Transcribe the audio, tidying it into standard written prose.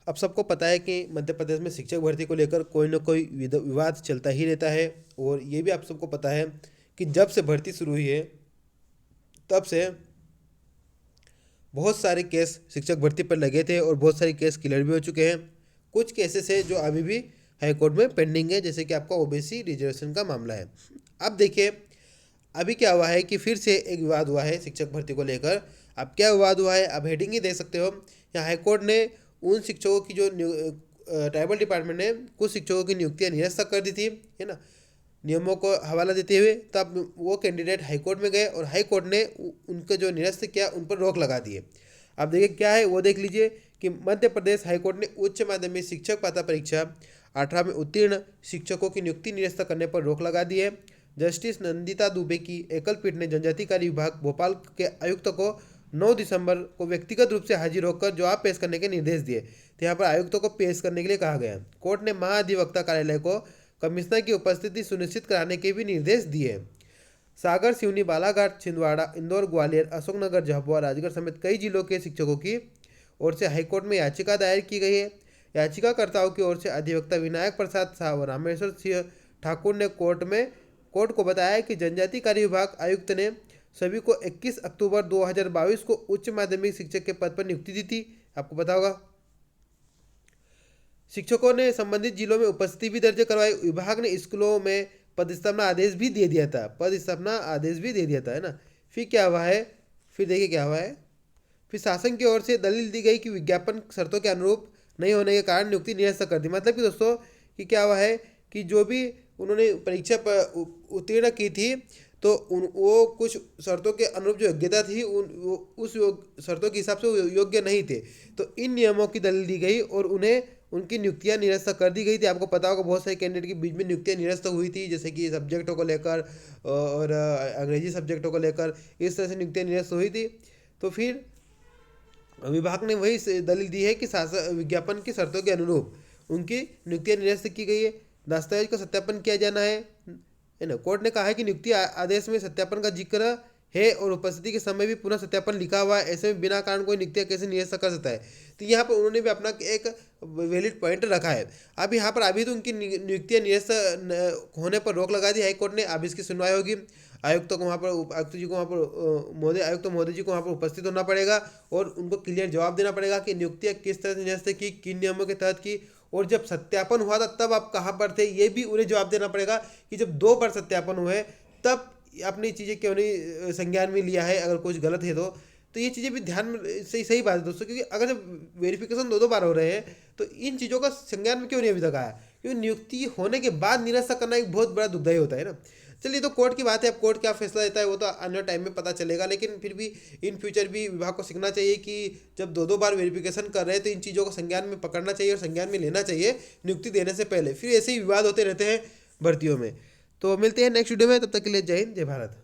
अब सबको पता है कि मध्य प्रदेश में शिक्षक भर्ती को लेकर कोई ना कोई विवाद चलता ही रहता है। और ये भी आप सबको पता है कि जब से भर्ती शुरू हुई है तब से बहुत सारे केस शिक्षक भर्ती पर लगे थे और बहुत सारे केस क्लियर भी हो चुके हैं। कुछ केसेस है जो अभी भी हाई कोर्ट में पेंडिंग है, जैसे कि आपका ओबीसी रिजर्वेशन का मामला है। अब देखिए अभी क्या हुआ है कि फिर से एक विवाद हुआ है शिक्षक भर्ती को लेकर। अब क्या विवाद हुआ है, अब हेडिंग ही देख सकते हो। यहाँ हाईकोर्ट ने उन शिक्षकों की जो ट्राइबल डिपार्टमेंट ने कुछ शिक्षकों की नियुक्तियां निरस्त कर दी थी, है ना, नियमों को हवाला देते हुए। तब वो कैंडिडेट हाईकोर्ट में गए और हाईकोर्ट ने उनके जो निरस्त किया उन पर रोक लगा दिए। अब देखिए क्या है वो देख लीजिए कि मध्य प्रदेश हाईकोर्ट ने उच्च माध्यमिक शिक्षक पात्रता परीक्षा 18 में उत्तीर्ण शिक्षकों की नियुक्ति निरस्त करने पर रोक लगा दी है। जस्टिस नंदिता दुबे की एकल पीठ ने जनजाति कार्य विभाग भोपाल के आयुक्त को 9 दिसंबर को व्यक्तिगत रूप से हाजिर होकर जवाब पेश करने के निर्देश दिए। तो यहाँ पर आयुक्तों को पेश करने के लिए कहा गया। कोर्ट ने महाधिवक्ता कार्यालय को कमिश्नर की उपस्थिति सुनिश्चित कराने के भी निर्देश दिए। सागर, सिवनी, बालाघाट, छिंदवाड़ा, इंदौर, ग्वालियर, अशोकनगर, झाबुआ, राजगढ़ समेत कई जिलों के शिक्षकों की ओर से हाईकोर्ट में याचिका दायर की गई है। याचिकाकर्ताओं की ओर से अधिवक्ता विनायक प्रसाद साहू और रामेश्वर सिंह ठाकुर ने कोर्ट को बताया कि जनजाति कार्य विभाग आयुक्त ने सभी को 21 अक्टूबर 2022 को उच्च माध्यमिक शिक्षक के पद पर नियुक्ति दी थी। आपको पता होगा शिक्षकों ने संबंधित जिलों में उपस्थिति भी दर्ज करवाई। विभाग ने स्कूलों में पदस्थापना आदेश भी दे दिया था, है ना। फिर क्या हुआ है, फिर देखिए क्या हुआ है। फिर शासन की ओर से दलील दी गई कि विज्ञापन शर्तों के अनुरूप नहीं होने के कारण नियुक्ति निरस्त कर दी। मतलब कि दोस्तों कि क्या हुआ है कि जो भी उन्होंने परीक्षा पर उत्तीर्ण की थी तो वो कुछ शर्तों के अनुरूप जो योग्यता थी उस शर्तों के हिसाब से वो योग्य नहीं थे। तो इन नियमों की दलील दी गई और उन्हें उनकी नियुक्तियां निरस्त कर दी गई थी। आपको पता होगा बहुत सारे कैंडिडेट के बीच में नियुक्तियां निरस्त हुई थी, जैसे कि सब्जेक्टों को लेकर और अंग्रेजी सब्जेक्टों को लेकर इस तरह से नियुक्तियां निरस्त हुई थी। तो फिर विभाग ने वही दलील दी है कि शासन विज्ञापन की शर्तों के अनुरूप उनकी नियुक्तियां निरस्त की गई है। दस्तावेज का सत्यापन किया जाना है ना। कोर्ट ने कहा है कि नियुक्ति आदेश में सत्यापन का जिक्र है और उपस्थिति के समय भी पुनः सत्यापन लिखा हुआ है। ऐसे में बिना कारण कोई नियुक्तियां कैसे निरस्त कर सकता है। तो यहाँ पर उन्होंने भी अपना एक वैलिड पॉइंट रखा है। अब यहाँ पर अभी तो उनकी नियुक्तियां निरस्त होने पर रोक लगा दी हाईकोर्ट ने। अब इसकी सुनवाई होगी। आयुक्त को वहाँ पर आयुक्त जी को वहाँ पर आयुक्त महोदय जी को वहाँ पर उपस्थित होना पड़ेगा और उनको क्लियर जवाब देना पड़ेगा कि नियुक्तियाँ किस तरह से निरस्त की, किन नियमों के तहत की, और जब सत्यापन हुआ था तब आप कहाँ पर थे, ये भी उन्हें जवाब देना पड़ेगा कि जब 2 बार सत्यापन हुए तब अपनी चीज़ें क्यों नहीं संज्ञान में लिया है, अगर कुछ गलत है तो ये चीज़ें भी ध्यान में सही बात है दोस्तों। क्योंकि अगर जब वेरिफिकेशन 2 बार हो रहे हैं तो इन चीज़ों का संज्ञान में क्यों नहीं अभी तक आया, क्योंकि नियुक्ति होने के बाद निरस्त करना एक बहुत बड़ा दुखदायी होता है ना। चलिए तो कोर्ट की बात है, अब कोर्ट क्या फैसला देता है वो तो आने टाइम में पता चलेगा। लेकिन फिर भी इन फ्यूचर भी विभाग को सीखना चाहिए कि जब 2 बार वेरिफिकेशन कर रहे हैं तो इन चीज़ों को संज्ञान में पकड़ना चाहिए और संज्ञान में लेना चाहिए नियुक्ति देने से पहले। फिर ऐसे ही विवाद होते रहते हैं भर्तियों में। तो मिलते हैं नेक्स्ट वीडियो में, तब तक के लिए जय हिंद, जय भारत।